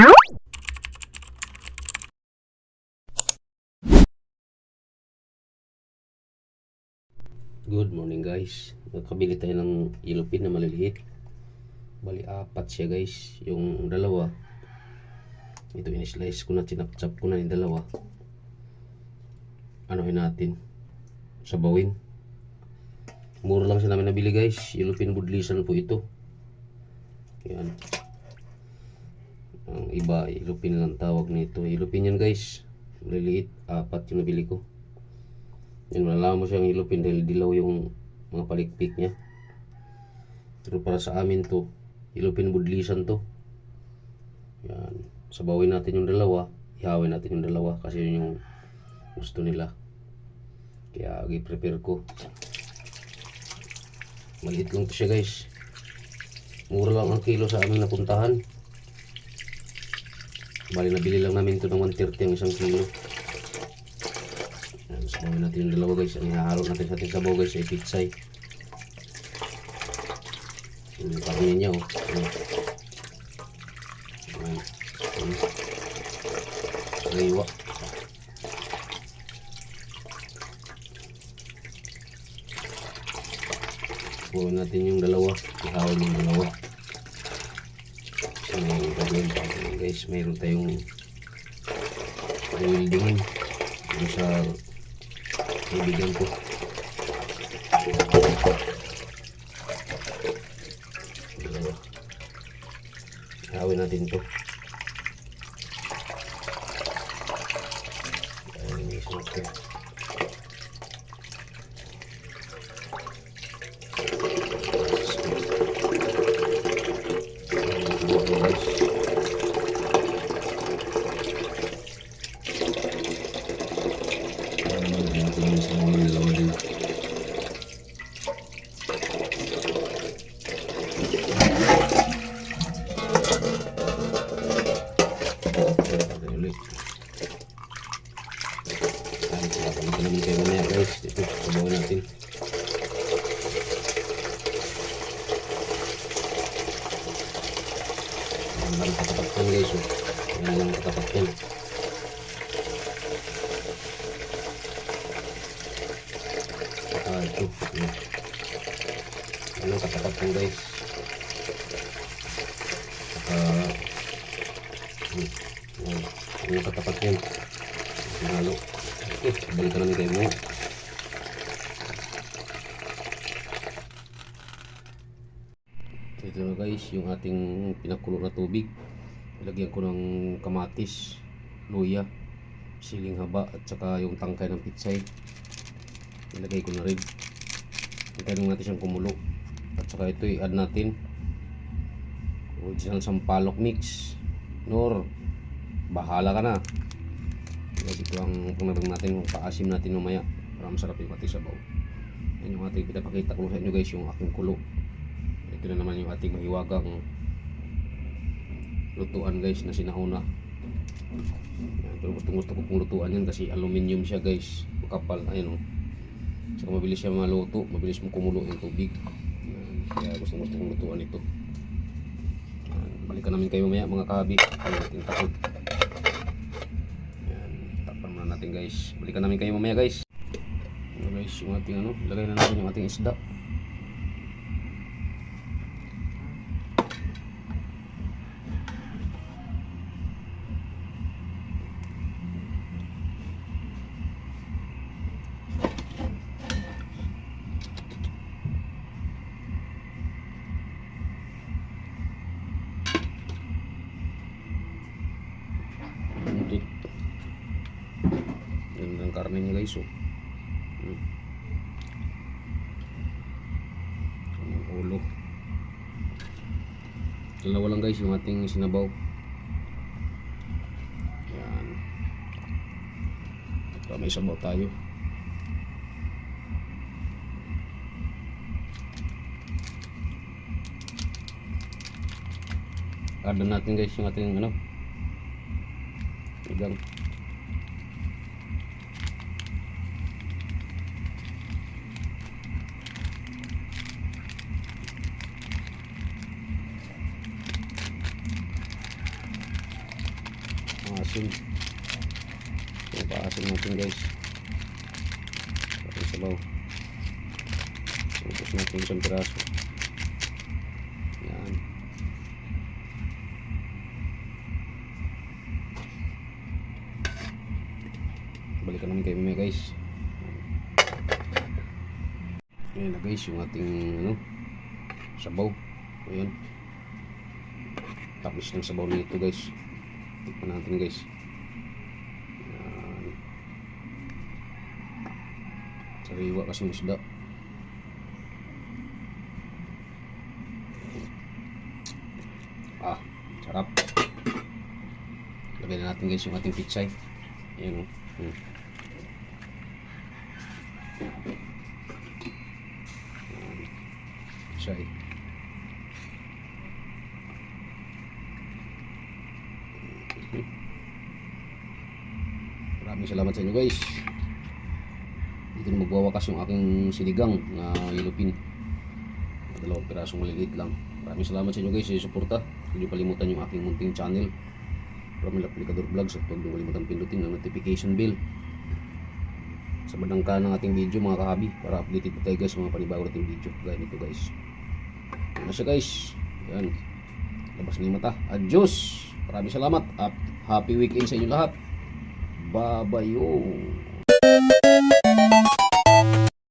Good morning guys. Nakabili tayo ng yellow pin na maliliit. Bali apat siya guys. Yung dalawa, ito in-slice ko na, chinap-chop ko na yung dalawa. Anuhin natin, sabawin. Mura lang siya namin nabili guys. Yellow pin budlisan po ito. Yan. Ang iba, yellow pin lang tawag nito. Yellow pin yan guys. Maliliit, apat yung nabili ko. Yan, malalaman mo siyang yellow pin dahil dilaw yung mga palikpik niya. Pero para sa amin to, yellow pin budlisan to. Yan, sabawin natin yung dalawa, ihawin natin yung dalawa kasi yun yung gusto nila. Kaya i-prepare ko. Maliit lang to siya guys. Mura lang ang kilo sa aming napuntahan. Bali nabili lang namin ito ng 130 ang isang kilo. Sabawin natin yung dalawa guys. Ang ihahalo natin sa ating sabaw guys ay pitsay. Yung karne niya oh. Sariwa. Sabawin natin yung dalawa. Ihawin yung dalawa. Kasi may gagawin pa guys. Mayroon tayong wieldingin sa ibigyan ko. Ihawin natin to. Ayun, isang ito. Namin kayo mamaya guys. Ito, sabawin natin. Yan lang katapat yan guys. Yan lang katapat yan. Ito. Yan lang katapat yan guys. Yan lang katapat yan. Halo. Balikan namin kayo mo. Ito na guys, yung ating pinakulo na tubig. Ilagyan ko ng kamatis, luya, siling haba at saka yung tangkay ng pitsay. Ilagay ko na rin. Hintayin natin siyang kumulo. At saka ito i-add natin original sampalok mix. Nor, bahala ka na. Kasi ito ang pangarang natin, kung paasim natin mamaya para masarap yung ating sabaw. Yan yung ating pinapakita ko sa inyo guys, yung aking kulo. Ito na naman yung ating mahiwagang lutuan guys na sinauna. Yan, pero gusto ko pong lutuan yan kasi aluminium siya guys, makapal. Ayun o. Saka mabilis siya maluto, mabilis mo kumulo yung tubig. Yan, kaya gusto kong lutuan ito. Yan, balikan namin kayo mamaya mga kahabi. Ayaw natin takot natin guys. Balikan namin kayo mamaya guys. Ano guys, yung ating ano, ilagay na natin yung ating isda. Ang karne niya guys oh. Ang ulo. Dalawa lang guys yung ating sinabaw. Yan. Ito, may sabaw tayo. Add natin guys yung ating ano, igang. asin. So, paasin natin guys. Pati sabaw. Tapos natin isang piraso. Yan. Balikan namin kayo mamaya guys. Ayan na guys, yung ating sabaw. Ayan. Tapos ng sabaw nito guys. Tikman natin guys. Ayan. Sariwa kasi yung isda. Sarap. Lagyan na natin guys yung ating pichay. Ayan o. Pichay. Maraming salamat sa inyo guys. Dito na magwawakas yung aking sinigang na yellowfin. Dalawang pirasong maliliit lang. Maraming salamat sa inyo guys sa suporta. Huwag niyo palimutan yung aking munting channel, Romel Aplicador Vlogs, at huwag niyo kalimutan pindutin ang notification bell sa bandang kanan ng ating video mga kahabi, para updated po tayo guys sa mga panibago nating video gaya nito guys. Yan na siya guys. Yan. Labas na yung mata. Adios. Maraming salamat at happy weekend sa inyo lahat. Babayo.